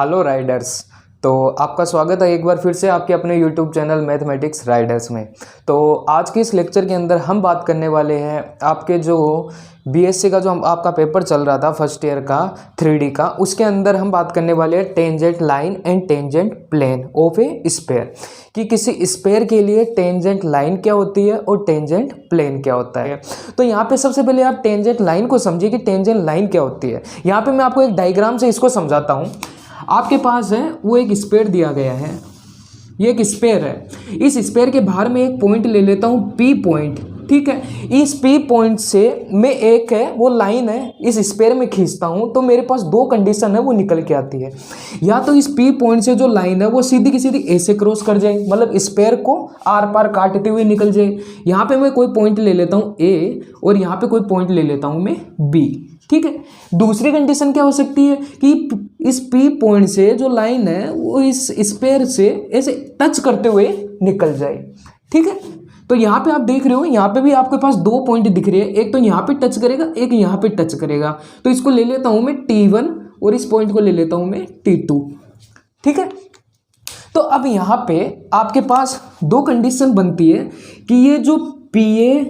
Hello Riders. तो आपका स्वागत है एक बार फिर से आपके अपने यूट्यूब चैनल मैथमेटिक्स राइडर्स में। तो आज के इस लेक्चर के अंदर हम बात करने वाले हैं आपके जो बीएससी का जो आपका पेपर चल रहा था फर्स्ट ईयर का 3D का, उसके अंदर हम बात करने वाले हैं tangent line and tangent plane of a sphere, कि किसी स्फीयर के लिए टेंजेंट लाइन क्या होती है और टेंजेंट प्लेन क्या होता है। तो यहाँ पे सबसे पहले आप टेंजेंट लाइन को समझिए कि टेंजेंट लाइन क्या होती है। यहाँ पे मैं आपको एक डायग्राम से इसको समझाता हूँ। आपके पास है वो एक स्फीयर दिया गया है, ये एक स्फीयर है। इस स्फीयर के बाहर में एक पॉइंट ले लेता हूँ पी पॉइंट, ठीक है। इस पी पॉइंट से मैं एक है वो लाइन है इस स्फीयर में खींचता हूँ, तो मेरे पास दो कंडीशन है वो निकल के आती है। या तो इस पी पॉइंट से जो लाइन है वो सीधी की सीधी ऐसे क्रॉस कर जाए, मतलब स्फीयर को आर पार काटते हुए निकल जाए। यहाँ पे मैं कोई पॉइंट ले लेता हूँ ए और यहाँ पे कोई पॉइंट ले लेता हूँ मैं बी, ठीक है। दूसरी कंडीशन क्या हो सकती है कि इस पी पॉइंट से जो लाइन है वो इस स्फीयर से ऐसे टच करते हुए निकल जाए, ठीक है। तो यहाँ पे आप देख रहे हो, यहाँ पे भी आपके पास दो पॉइंट दिख रहे हैं, एक तो यहाँ पे टच करेगा, एक यहाँ पे टच करेगा। तो इसको ले लेता हूँ मैं T1 और इस पॉइंट को ले लेता हूँ मैं T2, ठीक है। तो अब यहाँ पे आपके पास दो कंडीशन बनती है कि ये जो PA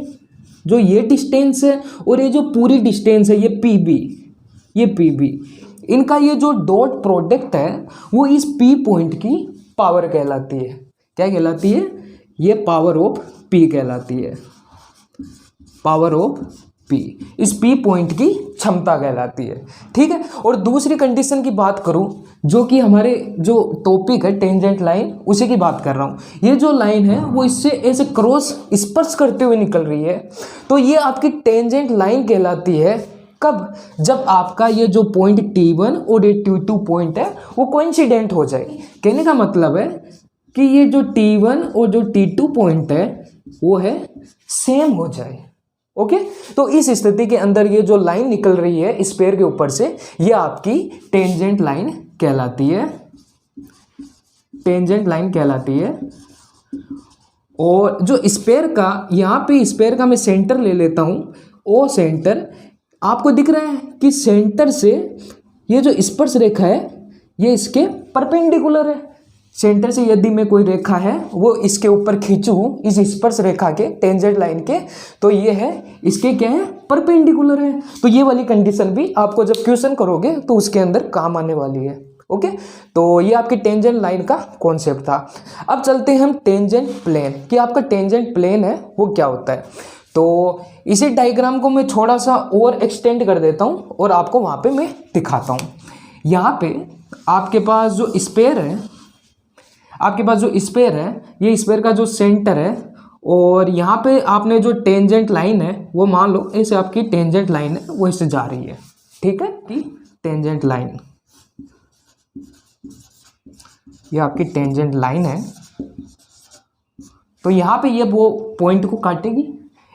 जो ये डिस्टेंस है और ये जो पूरी डिस्टेंस है ये PB, इनका ये जो डॉट प्रोडक्ट है वो इस P पॉइंट की पावर कहलाती है। क्या कहलाती है? ये पावर ऑफ P कहलाती है, पावर ऑफ P, इस P पॉइंट की क्षमता कहलाती है, ठीक है। और दूसरी कंडीशन की बात करूं, जो कि हमारे जो टॉपिक है टेंजेंट लाइन, उसी की बात कर रहा हूं। ये जो लाइन है वो इससे ऐसे क्रॉस स्पर्श करते हुए निकल रही है, तो ये आपकी टेंजेंट लाइन कहलाती है। कब? जब आपका ये जो पॉइंट T1 और ये T2 पॉइंट है वो कोइंसिडेंट हो जाए। कहने का मतलब है कि ये जो T1 और जो T2 पॉइंट है वो है सेम हो जाए, ओके। तो इस स्थिति के अंदर ये जो लाइन निकल रही है स्फीयर के ऊपर से, ये आपकी टेंजेंट लाइन कहलाती है, टेंजेंट लाइन कहलाती है। और जो स्फीयर का, यहाँ पे स्फीयर का मैं सेंटर ले लेता हूँ, ओ सेंटर आपको दिख रहा है कि सेंटर से ये जो स्पर्श रेखा है ये इसके परपेंडिकुलर है। सेंटर से यदि मैं कोई रेखा है वो इसके ऊपर खींचूं इस स्पर्श रेखा के टेंजेंट लाइन के, तो ये है इसके क्या है? परपेंडिकुलर है। तो ये वाली कंडीशन भी आपको जब क्वेश्चन करोगे तो उसके अंदर काम आने वाली है, ओके। तो ये आपकी टेंजेंट लाइन का कॉन्सेप्ट था। अब चलते हैं हम टेंजेंट प्लेन, कि आपका टेंजेंट प्लेन है वो क्या होता है। तो इसी डायग्राम को मैं थोड़ा सा और एक्सटेंड कर देता हूँ और आपको वहाँ पे मैं दिखाता हूँ। यहाँ पे आपके पास जो स्फीयर है, आपके पास जो स्फीयर है, ये स्फीयर का जो सेंटर है, और यहाँ पे आपने जो टेंजेंट लाइन है वो मान लो ऐसे आपकी टेंजेंट लाइन है वो इससे जा रही है, ठीक है। कि टेंजेंट लाइन, ये आपकी टेंजेंट लाइन है। तो यहाँ पे ये वो पॉइंट को काटेगी।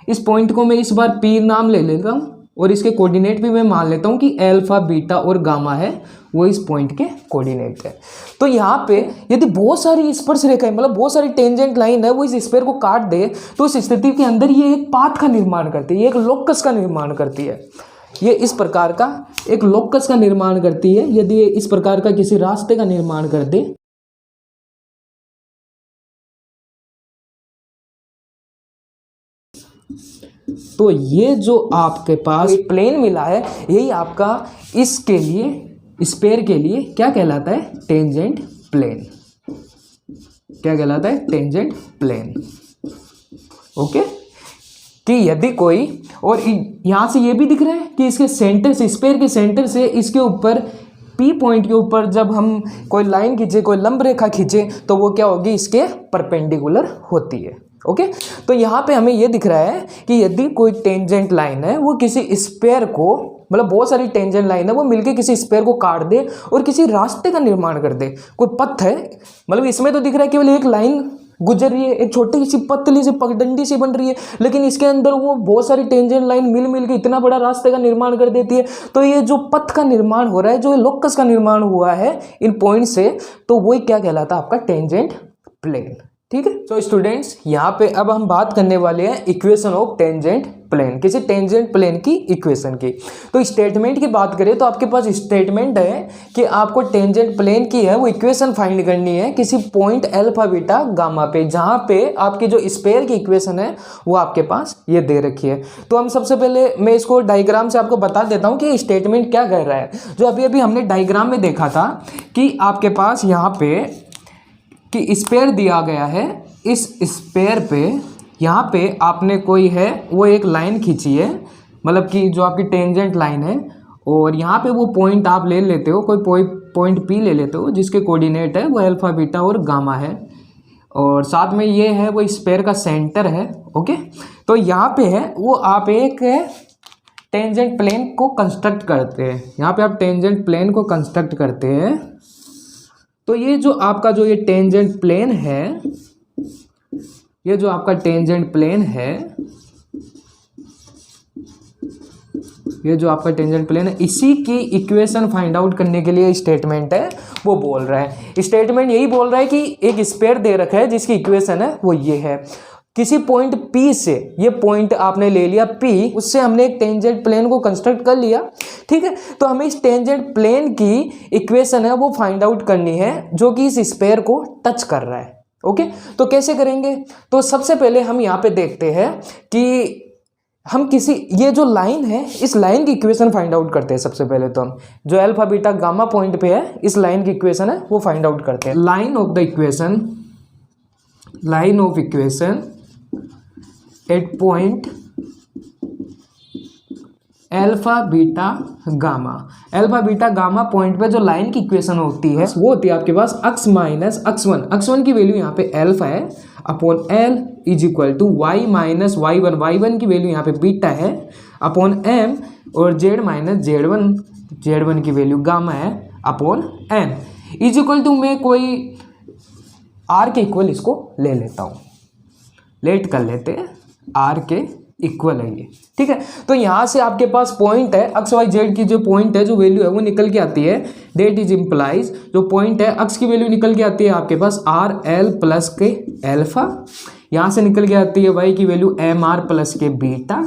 इस पॉइंट को मैं इस बार P नाम ले लेता हूँ और इसके कोऑर्डिनेट भी मैं मान लेता हूँ कि अल्फा बीटा और गामा है, वो इस पॉइंट के कोऑर्डिनेट है। तो यहाँ पे यदि बहुत सारी स्पर्श रेखाएं, मतलब बहुत सारी टेंजेंट लाइन है वो इस स्फीयर को काट दे, तो उस स्थिति के अंदर ये एक पाथ का निर्माण करती है, ये एक लोकस का निर्माण करती है। ये इस प्रकार का एक लोकस का निर्माण करती है। यदि ये इस प्रकार का किसी रास्ते का निर्माण कर दे, तो ये जो आपके पास प्लेन मिला है यही आपका इसके लिए स्फीयर के लिए क्या कहलाता है? Tangent plane. क्या कहलाता है? Tangent plane, okay. कि यदि कोई, और यहां से ये भी दिख रहा है कि इसके सेंटर से, स्फीयर के सेंटर से इसके ऊपर P पॉइंट के ऊपर जब हम कोई लाइन खींचे, कोई लंब रेखा खींचे, तो वो क्या होगी? इसके परपेंडिकुलर होती है, ओके। तो यहाँ पे हमें ये दिख रहा है कि यदि कोई टेंजेंट लाइन है वो किसी स्फीयर को, मतलब बहुत सारी टेंजेंट लाइन है वो मिलके किसी स्फीयर को काट दे और किसी रास्ते का निर्माण कर दे। कोई पथ है, मतलब इसमें तो दिख रहा है केवल एक लाइन गुजर रही है, एक छोटी सी पतली सी पगडंडी सी बन रही है, लेकिन इसके अंदर वो बहुत सारी टेंजेंट लाइन मिल के इतना बड़ा रास्ते का निर्माण कर देती है। तो ये जो पथ का निर्माण हो रहा है, जो लोकस का निर्माण हुआ है इन पॉइंट से, तो वही क्या कहलाता है? आपका टेंजेंट प्लेन, ठीक है। तो स्टूडेंट्स यहाँ पे अब हम बात करने वाले हैं इक्वेशन ऑफ टेंजेंट प्लेन, किसी टेंजेंट प्लेन की इक्वेशन की। तो स्टेटमेंट की बात करें तो आपके पास स्टेटमेंट है कि आपको टेंजेंट प्लेन की है वो इक्वेशन फाइंड करनी है किसी पॉइंट अल्फा बीटा गामा पे, जहां पे आपकी जो स्फीयर की इक्वेशन है वो आपके पास ये दे रखी है। तो हम सबसे पहले मैं इसको डायग्राम से आपको बता देता हूं कि स्टेटमेंट क्या कह रहा है। जो अभी अभी हमने डायग्राम में देखा था कि आपके पास यहाँ पे कि स्फीयर दिया गया है, इस स्फीयर पे यहाँ पे आपने कोई है वो एक लाइन खींची है, मतलब कि जो आपकी टेंजेंट लाइन है, और यहाँ पे वो पॉइंट आप ले लेते हो, कोई पॉइंट पी ले लेते हो जिसके कोऑर्डिनेट है वो अल्फा बीटा और गामा है, और साथ में ये है वो स्फीयर का सेंटर है। ओके, तो यहाँ पे है वो आप एक टेंजेंट प्लेन को कंस्ट्रक्ट करते हैं, यहाँ पे आप टेंजेंट प्लेन को कंस्ट्रक्ट करते हैं। तो ये जो आपका जो ये टेंजेंट प्लेन है, ये जो आपका टेंजेंट प्लेन है, ये जो आपका टेंजेंट प्लेन है, इसी की इक्वेशन फाइंड आउट करने के लिए स्टेटमेंट है वो बोल रहा है। स्टेटमेंट यही बोल रहा है कि एक स्फीयर दे रखा है जिसकी इक्वेशन है वो ये है, किसी पॉइंट P से, ये पॉइंट आपने ले लिया P, उससे हमने एक टेंजेंट प्लेन को कंस्ट्रक्ट कर लिया। ठीक है, तो हमें इस टेंजेंट प्लेन की इक्वेशन है वो फाइंड आउट करनी है जो कि इस स्फीयर को टच कर रहा है। ओके, तो कैसे करेंगे? तो सबसे पहले हम यहाँ पे देखते हैं कि हम किसी ये जो लाइन है इस लाइन की इक्वेशन फाइंड आउट करते हैं। सबसे पहले तो हम जो अल्फा बीटा गामा पॉइंट पे है इस लाइन की इक्वेशन है वो फाइंड आउट करते हैं। Line of equation at point alpha beta gamma point पे जो लाइन की इक्वेशन होती है वो होती है आपके पास x माइनस x1 की वैल्यू यहाँ पे अल्फा है upon l is equal to y minus y1 की वैल्यू यहाँ पे बीटा है अपॉन m, और z माइनस z1 की वैल्यू गामा है upon n is equal to मैं कोई r के इक्वल इसको ले लेता हूँ, लेट कर लेते हैं r के इक्वल है ये। ठीक है, तो यहाँ से आपके पास पॉइंट है एक्स वाई जेड की जो पॉइंट है जो वैल्यू है वो निकल के आती है, डेट इज इम्प्लाइज जो पॉइंट है एक्स की वैल्यू निकल के आती है आपके पास आर एल प्लस के अल्फा, यहाँ से निकल के आती है वाई की वैल्यू एम आर प्लस के बीटा,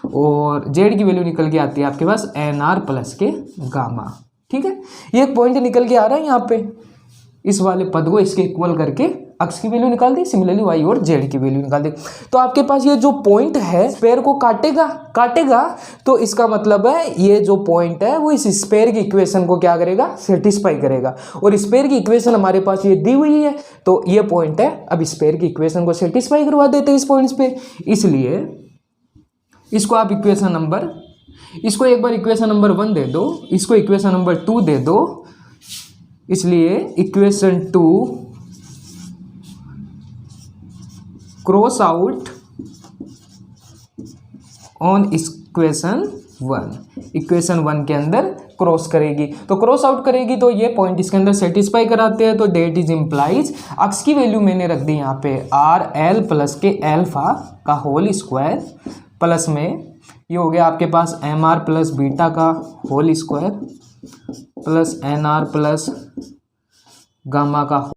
और जेड की वैल्यू निकल के आती है आपके पास एन आर प्लस के गामा। ठीक है, ये पॉइंट निकल के आ रहा है यहाँ पे, इस वाले पद को इसके इक्वल करके एक्स की वैल्यू निकाल दी, सिमिलरली वाई और जेड की वैल्यू निकाल दी। तो आपके पास ये जो पॉइंट है स्फीयर को काटेगा, तो इसका मतलब है ये जो पॉइंट है वो इस स्फीयर की इक्वेशन को क्या करेगा, सेटिस्फाई करेगा, और स्फीयर की इक्वेशन हमारे पास ये दी हुई है, तो ये पॉइंट है, अब स्फीयर की इक्वेशन को सेटिस्फाई करवा देते हैं इस पॉइंट्स पे, इसलिए इसको आप इसको एक बार इक्वेशन नंबर 1 दे दो, इसको इक्वेशन नंबर 2 दे दो, इसलिए equation 2 cross out on equation 1 के अंदर क्रॉस करेगी, तो क्रॉस आउट करेगी तो ये पॉइंट इसके अंदर सेटिस्फाई कराते हैं। तो डेट इज इम्प्लाइज एक्स की वैल्यू मैंने रख दी यहाँ पे आर एल प्लस के अल्फा का होल स्क्वायर, प्लस में ये हो गया आपके पास एम आर प्लस बीटा का whole square plus N R plus gamma का।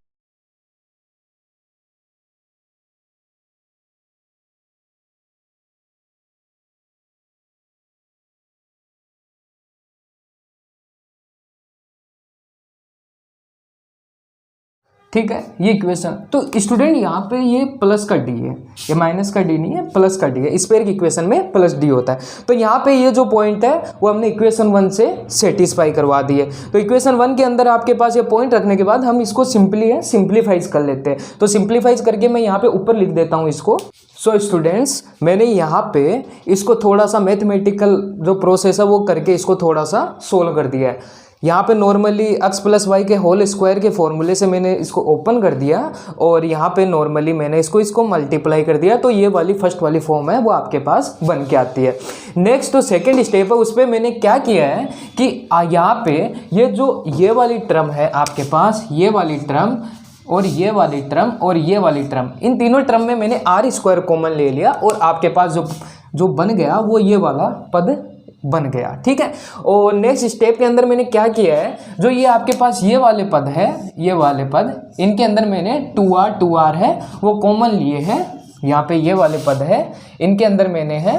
ठीक है, ये इक्वेशन, तो स्टूडेंट यहाँ पे ये प्लस का डी है, ये माइनस का डी नहीं है, प्लस का डी है, स्फीयर की इक्वेशन में प्लस डी होता है। तो यहाँ पे ये जो पॉइंट है वो हमने इक्वेशन 1 से सेटिस्फाई करवा दी है। तो इक्वेशन 1 के अंदर आपके पास ये पॉइंट रखने के बाद हम इसको सिंप्लीफाइज कर लेते हैं। तो सिंप्लीफाइज करके मैं यहाँ पे ऊपर लिख देता हूँ इसको। सो स्टूडेंट्स, मैंने यहाँ पे इसको थोड़ा सा मैथमेटिकल जो प्रोसेस है वो करके इसको थोड़ा सा सोल्व कर दिया है। यहाँ पे नॉर्मली x प्लस वाई के होल स्क्वायर के फॉर्मूले से मैंने इसको ओपन कर दिया, और यहाँ पे नॉर्मली मैंने इसको मल्टीप्लाई कर दिया, तो ये वाली फर्स्ट वाली फॉर्म है वो आपके पास बन के आती है। नेक्स्ट तो सेकंड स्टेप है, उस पर मैंने क्या किया है कि यहाँ पे ये वाली टर्म है आपके पास, ये वाली टर्म और ये वाली टर्म और ये वाली टर्म, इन तीनों टर्म में मैंने आर स्क्वायर कॉमन ले लिया, और आपके पास जो बन गया वो ये वाला पद बन गया। ठीक है, और नेक्स्ट स्टेप के अंदर मैंने क्या किया है, जो ये आपके पास ये वाले पद है, ये वाले पद, इनके अंदर मैंने 2r है वो कॉमन लिए हैं, यहाँ पे ये वाले पद है, इनके अंदर मैंने है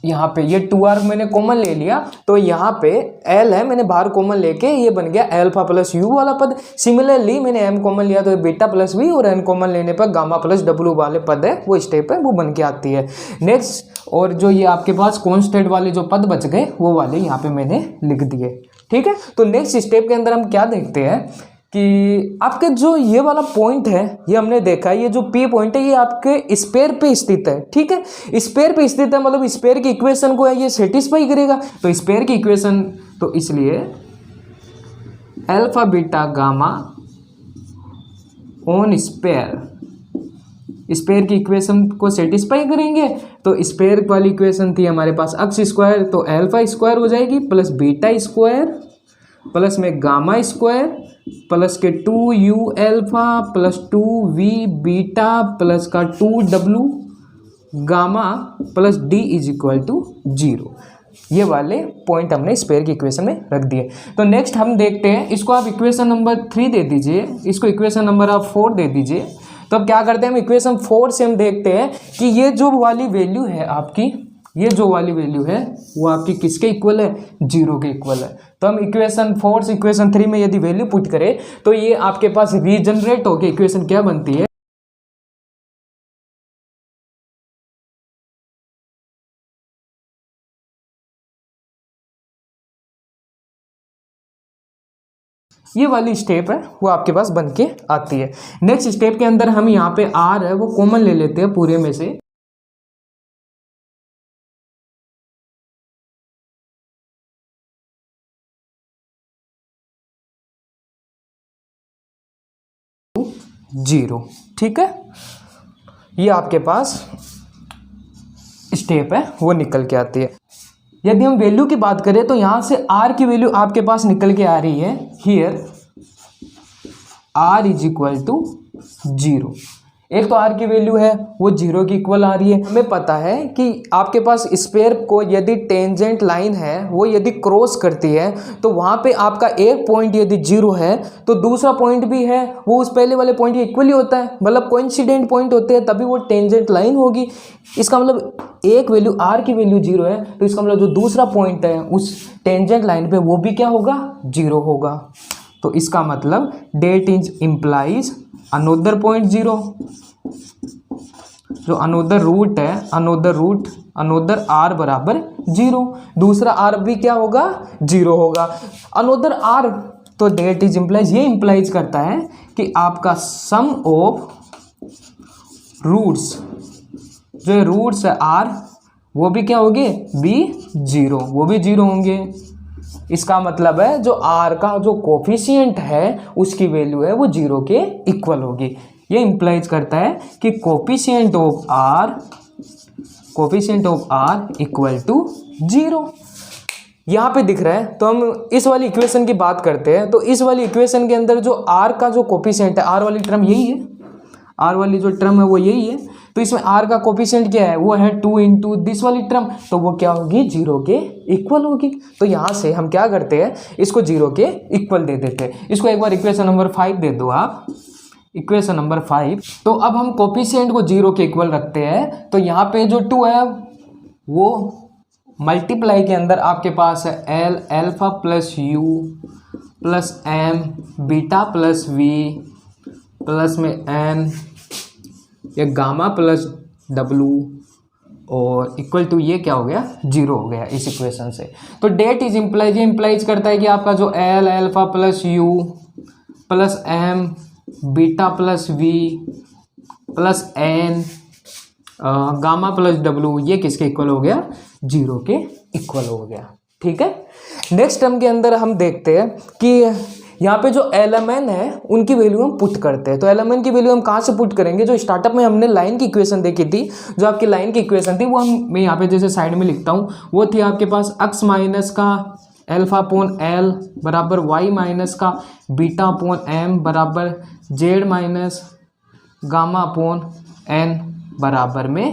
यहाँ पे ये 2r मैंने कॉमन ले लिया, तो यहाँ पे l है, मैंने बाहर कॉमन लेके ये बन गया अल्फा प्लस u वाला पद। सिमिलरली मैंने m कॉमन लिया तो बीटा प्लस v, और n कॉमन लेने पर गामा प्लस w वाले पद है वो स्टेप है वो बन के आती है। नेक्स्ट, और जो ये आपके पास कॉन्स्टेंट वाले जो पद बच गए वो वाले यहाँ पे मैंने लिख दिए। ठीक है, तो नेक्स्ट स्टेप के अंदर हम क्या देखते हैं कि आपके जो ये वाला पॉइंट है, ये हमने देखा है, ये जो P पॉइंट है ये आपके स्पेयर पे स्थित है। ठीक है, स्पेयर पे स्थित है मतलब स्पेयर की इक्वेशन को है ये सेटिस्फाई करेगा। तो स्पेयर की इक्वेशन, तो इसलिए alpha beta gamma on sphere, sphere की इक्वेशन को सेटिस्फाई करेंगे। तो स्पेयर वाली इक्वेशन थी हमारे पास एक्स स्क्वायर, तो अल्फा स्क्वायर हो जाएगी प्लस बीटा स्क्वायर प्लस में गामा स्क्वायर प्लस के 2u alpha plus 2v beta plus का 2w gamma plus d is equal to 0। ये वाले पॉइंट हमने स्पेयर की इक्वेशन में रख दिए। तो नेक्स्ट हम देखते हैं, इसको आप इक्वेशन नंबर 3 दे दीजिए, इसको इक्वेशन नंबर आप 4 दे दीजिए। तो अब क्या करते हैं, हम इक्वेशन 4 से हम देखते हैं कि ये जो वाली वैल्यू है आपकी, ये जो वाली वैल्यू है वो आपकी किसके इक्वल है, 0 के इक्वल है। तो हम इक्वेशन 4 से इक्वेशन 3 में यदि वैल्यू पुट करें तो ये आपके पास रीजनरेट होकर इक्वेशन क्या बनती है, ये वाली स्टेप है वो आपके पास बन के आती है। नेक्स्ट स्टेप के अंदर हम यहाँ पे r है वो कॉमन ले लेते हैं पूरे में से, जीरो। ठीक है, ये आपके पास स्टेप है वो निकल के आती है। यदि हम वैल्यू की बात करें तो यहाँ से r की वैल्यू आपके पास निकल के आ रही है, here r is equal to 0। एक तो r की वैल्यू है वो 0 की इक्वल आ रही है। हमें पता है कि आपके पास स्फीयर को यदि टेंजेंट लाइन है वो यदि क्रॉस करती है तो वहाँ पे आपका एक पॉइंट यदि 0 है तो दूसरा पॉइंट भी है वो उस पहले वाले पॉइंट के इक्वली होता है, मतलब कोइंसिडेंट पॉइंट होते हैं तभी वो टेंजेंट लाइन होगी। इसका मतलब एक वैल्यू r की वैल्यू 0 है तो इसका मतलब जो दूसरा पॉइंट है उस टेंजेंट लाइन पे वो भी क्या होगा, 0 होगा। तो इसका मतलब that is implies another point 0, जो अनोदर रूट है, अनोदर r बराबर 0, दूसरा r भी क्या होगा, 0 होगा। अनोदर r, तो डेट इज इम्प्लाइज, ये इम्प्लाइज करता है कि आपका सम ऑफ रूट्स, जो रूट्स है r वो भी क्या होंगे, भी 0, वो भी 0 होंगे। इसका मतलब है जो r का जो कोफिशिएंट है उसकी वैल्यू है वो 0 के इक्वल होगी। ये इंप्लाइज करता है कि coefficient of r equal to 0। यहाँ पे दिख रहा है। तो हम इस वाली इक्वेशन की बात करते हैं। तो इस वाली इक्वेशन के अंदर जो r का जो कोफिशिएंट है, r वाली टर्म यही है, r वाली जो टर्म है वो यही है। तो इसमें r का कोफिशिएंट क्या है, वो है 2 इंटू दिस वाली टर्म, तो वो क्या होगी, 0 के इक्वल होगी। तो यहाँ से हम क्या करते हैं, इसको 0 के इक्वल दे देते हैं। इसको एक बार इक्वेशन नंबर 5 दे दो आप, इक्वेशन नंबर 5। तो अब हम कोफिशिएंट को 0 के इक्वल रखते हैं। तो यहाँ पे जो 2 है वो मल्टीप्लाई के अंदर आपके पास है L alpha plus you plus M beta plus we plus में एन, ये गामा प्लस डब्लू, और इक्वल टू ये क्या हो गया, 0 हो गया इस इक्वेशन से। तो डेट इज इम्प्लाइज, ये इम्प्लाइज करता है कि आपका जो L alpha plus you plus M beta plus we plus N gamma plus W ये किसके इक्वल हो गया, 0 के इक्वल हो गया। ठीक है, नेक्स्ट टर्म के अंदर हम देखते हैं कि यहाँ पे जो एलएमएन है उनकी वैल्यू हम पुट करते हैं। तो एलएमएन की वैल्यू हम कहाँ से पुट करेंगे, जो स्टार्टअप में हमने लाइन की इक्वेशन देखी थी, जो आपकी लाइन की इक्वेशन थी वो मैं यहाँ पे जैसे साइड में लिखता हूँ, वो थी आपके पास x माइनस का एल्फा अपॉन एल बराबर y माइनस का बीटा अपॉन एम बराबर z minus gamma upon N बराबर में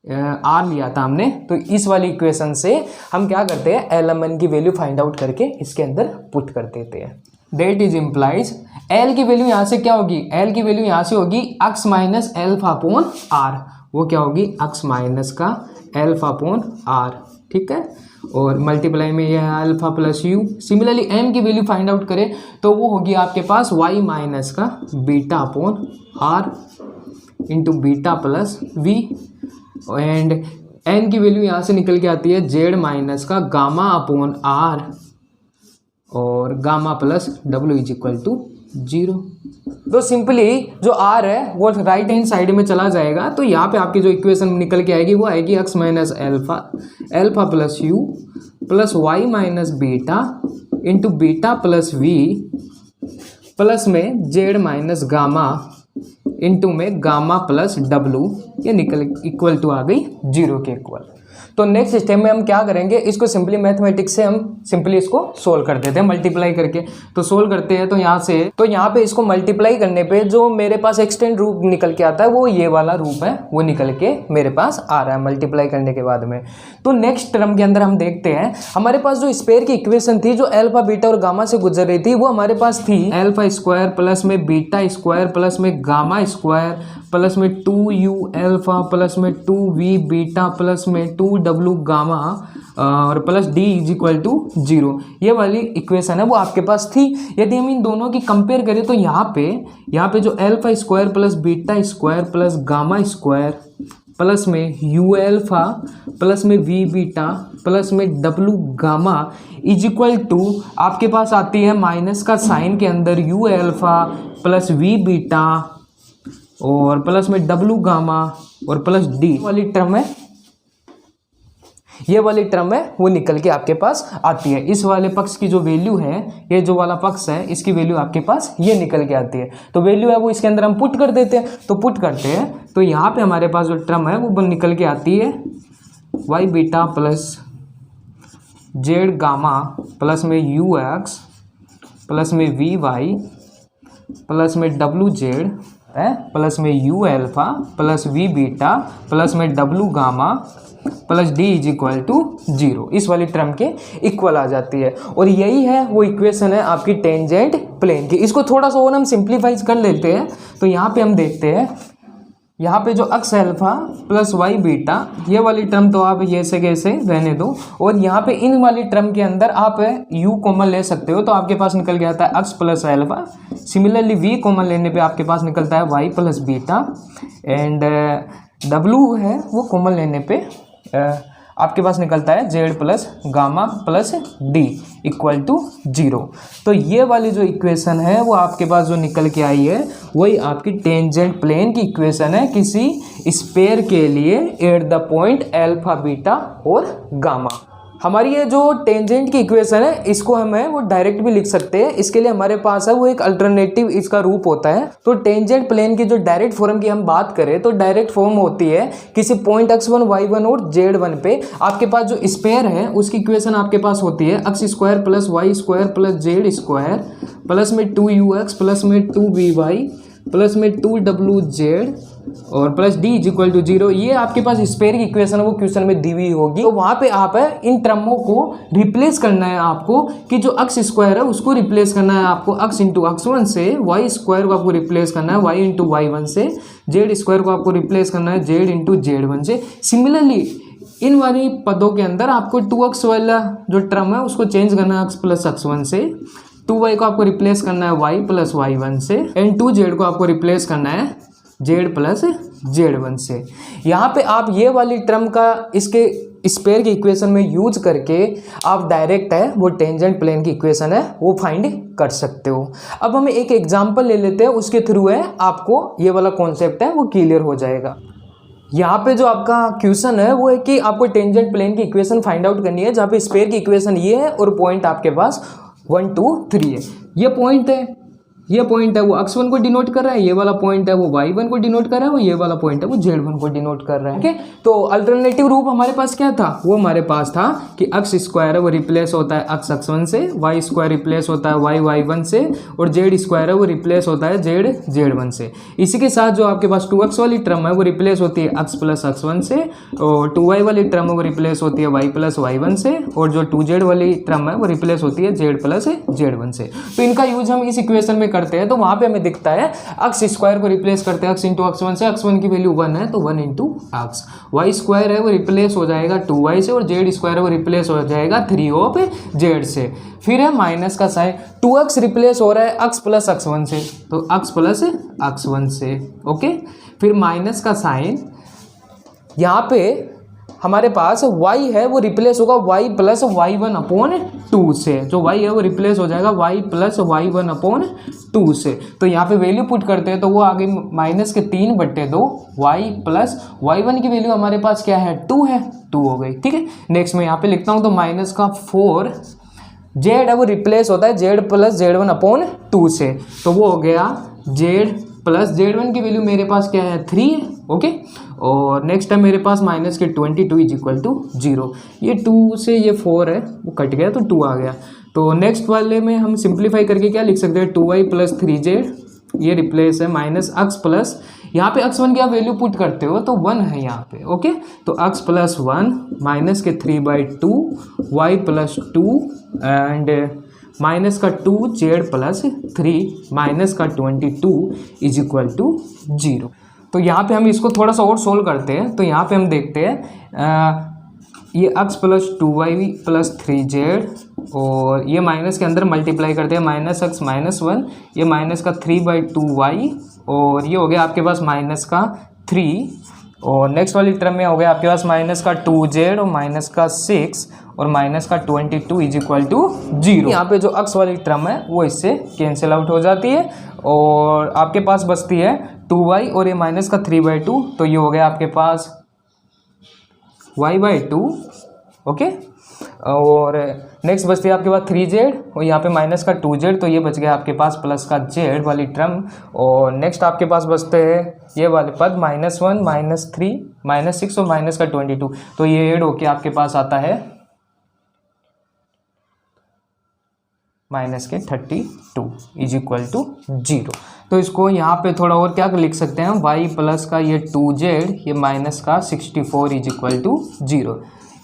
आर लिया था हमने। तो इस वाली इक्वेशन से हम क्या करते हैं, एलएमएन की वैल्यू फाइंड आउट करके इसके अंदर पुट कर देते हैं। डेट इज इम्प्लाइज एल की वैल्यू यहाँ से क्या होगी, एल की वैल्यू यहाँ से होगी x minus alpha upon r, वो क्या होगी, x माइनस का एल्फा अपॉन आर, ठीक है। और मल्टीप्लाई में यह है alpha plus u. Similarly m की वैल्यू फाइंड आउट करें तो वो होगी आपके पास वाई माइनस का beta upon r into beta plus v. And n की वैल्यू यहाँ से निकल के आती है जेड माइनस का गामा अपॉन आर और गामा प्लस डब्ल्यू इज इक्वल टू 0। तो सिंपली जो आर है वो राइट हैंड साइड में चला जाएगा, तो यहाँ पे आपकी जो इक्वेशन निकल के आएगी वो आएगी x minus alpha plus you plus y minus beta into beta plus we plus में जेड माइनस गामा इंटू में गामा प्लस डब्लू, ये निकल इक्वल टू आ गई 0 के इक्वल। तो नेक्स्ट स्टेप में हम क्या करेंगे, इसको सिंपली मैथमेटिक्स से हम सिंपली इसको सोल्व कर देते हैं मल्टीप्लाई करके। तो सोल्व करते हैं तो यहाँ पे इसको मल्टीप्लाई करने पे जो मेरे पास एक्सटेंड रूप निकल के आता है वो ये वाला रूप है, वो निकल के मेरे पास आ रहा है मल्टीप्लाई करने के बाद में। तो नेक्स्ट टर्म के अंदर हम देखते हैं हमारे पास जो स्पेयर की इक्वेशन थी जो अल्फा बीटा और गामा से गुजर रही थी वो हमारे पास थी अल्फा स्क्वायर प्लस में बीटा स्क्वायर प्लस में गामा स्क्वायर प्लस में 2u अल्फा प्लस में 2v बीटा प्लस में 2w गामा और plus d is equal to 0। ये वाली इक्वेशन है वो आपके पास थी। यदि हम इन दोनों की कंपेयर करें तो यहाँ पे जो alpha square plus beta square plus gamma square plus में u अल्फा प्लस में v बीटा प्लस में w gamma is equal to आपके पास आती है माइनस का साइन के अंदर u alpha plus v beta और प्लस में डब्लू गामा और प्लस डी वाली टर्म है, ये वाली टर्म है वो निकल के आपके पास आती है। इस वाले पक्ष की जो वैल्यू है, ये जो वाला पक्ष है इसकी वैल्यू आपके पास ये निकल के आती है। तो वैल्यू है वो इसके अंदर हम पुट कर देते हैं, तो पुट करते हैं तो यहाँ पे हमारे पास जो टर्म है वो निकल के आती है y beta plus z gamma plus में यू एक्स प्लस में वी वाई प्लस में डब्लू जेड है प्लस में u alpha plus v beta plus में डब्लू gamma plus d is equal to 0। इस वाली टर्म के इक्वल आ जाती है और यही है वो इक्वेशन है आपकी टेंजेंट प्लेन की। इसको थोड़ा सा और हम सिंप्लीफाइज कर लेते हैं तो यहाँ पे हम देखते हैं यहाँ पे जो अक्स अल्फा प्लस वाई बीटा ये वाली टर्म तो आप ये से कैसे रहने दो और यहाँ पे इन वाली टर्म के अंदर आप u कॉमन ले सकते हो तो आपके पास निकल के आता है x plus alpha. Similarly v common लेने पे आपके पास निकलता है y plus beta and w है वो कॉमन लेने पे आपके पास निकलता है z plus gamma plus d equal to 0। तो ये वाली जो इक्वेशन है वो आपके पास जो निकल के आई है वही आपकी टेंजेंट प्लेन की इक्वेशन है किसी स्पेयर के लिए at the point alpha beta और गामा। हमारी ये जो टेंजेंट की इक्वेशन है इसको हमें वो डायरेक्ट भी लिख सकते हैं, इसके लिए हमारे पास है वो एक अल्टरनेटिव इसका रूप होता है। तो टेंजेंट प्लेन की जो डायरेक्ट फॉर्म की हम बात करें तो डायरेक्ट फॉर्म होती है किसी पॉइंट x1 y1 और z1 पे आपके पास जो स्पेयर है उसकी इक्वेशन आपके पास होती है x square plus y square plus z square plus में 2ux प्लस में 2vy प्लस में 2wz और plus d is equal to 0। ये आपके पास स्पेयर की इक्वेशन वो क्वेश्चन में दी हुई होगी। तो वहाँ पे आप है इन टर्मों को रिप्लेस करना है आपको कि जो अक्स स्क्वायर है उसको रिप्लेस करना है आपको अक्स इंटू x1 से, वाई स्क्वायर को आपको रिप्लेस करना है वाई इंटू y1 से, जेड स्क्वायर को आपको रिप्लेस करना है जेड इंटू z1 से। सिमिलरली इन वाली पदों के अंदर आपको 2x वाला जो टर्म है उसको चेंज करना है x प्लस x1 से, 2y को आपको रिप्लेस करना है y प्लस y1 से एंड 2z को आपको रिप्लेस करना है z प्लस z1 से। यहाँ पे आप ये वाली टर्म का इसके स्पेयर की इक्वेशन में यूज करके आप डायरेक्ट है वो टेंजेंट प्लेन की इक्वेशन है वो फाइंड कर सकते हो। अब हम एक एग्जांपल ले लेते हैं, उसके थ्रू है आपको ये वाला कॉन्सेप्ट है वो क्लियर हो जाएगा। यहाँ पे जो आपका क्वेश्चन है वो है कि आपको टेंजेंट प्लेन की इक्वेशन फाइंड आउट करनी है, जहाँ पे स्पेयर की इक्वेशन ये है और पॉइंट आपके पास 1 2 3 है। ये पॉइंट है, ये पॉइंट है वो x1 को डिनोट कर रहा है, ये वाला पॉइंट है वो y1 को डिनोट कर रहा है और ये वाला पॉइंट है वो z1 को डिनोट कर रहा है। ओके, तो अल्टरनेटिव रूप हमारे पास क्या था, वो हमारे पास था कि x स्क्वायर है वो रिप्लेस होता है x x1 से, y स्क्वायर रिप्लेस होता है y y1 से और z स्क्वायर है वो रिप्लेस होता है z z1 से। इसी के साथ जो आपके पास 2x वाली टर्म है वो रिप्लेस होती है x प्लस x1 से और 2y वाली टर्म है वो रिप्लेस होती है y प्लस y1 से और जो 2z वाली टर्म है वो रिप्लेस होती है z प्लस z1 से। तो इनका यूज हम इस इक्वेशन में करते हैं तो वहाँ पे हमें दिखता है अक्स स्क्वायर को रिप्लेस करते हैं, अक्स इंटू अक्स वन से, अक्स वन की वैल्यू 1 है तो 1 इंटू अक्स, वाई स्क्वायर है वो रिप्लेस हो जाएगा 2y से, और जेड स्क्वायर है वो रिप्लेस हो जाएगा 3 ऑफ जेड से। फिर है माइनस का साइन, 2x रिप्लेस हो रहा है अक्स प्लस अक्स वन से, तो अक्स प्लस अक्स वन से, ओके। फिर माइनस का साइन, यहाँ पे हमारे पास y है वो रिप्लेस होगा y प्लस y1 अपॉन 2 से, जो y है वो रिप्लेस हो जाएगा y प्लस y1 अपॉन 2 से। तो यहाँ पे वैल्यू पुट करते हैं तो वो आगे माइनस के 3/2 y प्लस y1 की वैल्यू हमारे पास क्या है 2 है, 2 हो गई, ठीक है। नेक्स्ट मैं यहाँ पे लिखता हूँ तो माइनस का 4 z है वो रिप्लेस होता है z प्लस z1 अपॉन 2 से, तो वो हो गया z प्लस z1 की वैल्यू मेरे पास क्या है 3 है, ओके। और नेक्स्ट है मेरे पास माइनस के 22 इज इक्वल टू 0, ये 2 से ये 4 है वो कट गया तो 2 आ गया। तो नेक्स्ट वाले में हम सिंप्लीफाई करके क्या लिख सकते हैं 2y प्लस 3z, ये रिप्लेस है माइनस अक्स प्लस, यहाँ पे अक्स वन की आप वैल्यू पुट करते हो तो 1 है यहाँ पे, ओके। तो अक्स प्लस 1 माइनस के 3/2 y प्लस 2 एंड माइनस का 2 जेड प्लस 3 माइनस का 22 इज इक्वल टू 0। तो यहाँ पे हम इसको थोड़ा सा और सोल्व करते हैं, तो यहाँ पे हम देखते हैं ये x plus 2y plus 3z और ये माइनस के अंदर मल्टीप्लाई करते हैं माइनस x माइनस 1, ये माइनस का 3/2y और ये हो गया आपके पास माइनस का 3, और नेक्स्ट वाली टर्म में हो गया आपके पास माइनस का 2z और माइनस का 6 और माइनस का 22 इज इक्वल टू 0। यहाँ पे जो x वाली टर्म है वो इससे कैंसिल आउट हो जाती है और आपके पास बचती है 2y और ये माइनस का 3/2, तो ये हो गया आपके पास y/2, ओके। और नेक्स्ट बचती है आपके पास 3z और यहाँ पे माइनस का 2z, तो ये बच गया आपके पास प्लस का z वाली टर्म। और नेक्स्ट आपके पास बचते हैं ये वाले पद -1 -3 -6 और माइनस का 22, तो ये ऐड होके आपके पास आता है माइनस के 32 इज इक्वल टू 0। तो इसको यहाँ पे थोड़ा और क्या लिख सकते हैं y प्लस का ये 2z ये माइनस का 64 इज इक्वल टू 0।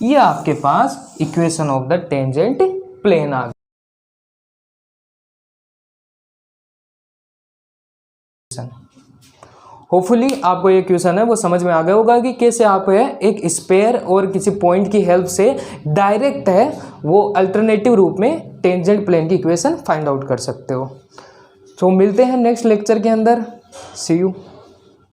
ये आपके पास equation of the tangent plane आ गया। होपफुली आपको ये क्वेश्चन है वो समझ में आ गया होगा कि कैसे आप है एक स्पेयर और किसी पॉइंट की हेल्प से डायरेक्ट है वो अल्टरनेटिव रूप में टेंजेंट प्लेन की इक्वेशन फाइंड आउट कर सकते हो। तो मिलते हैं नेक्स्ट लेक्चर के अंदर, सी यू।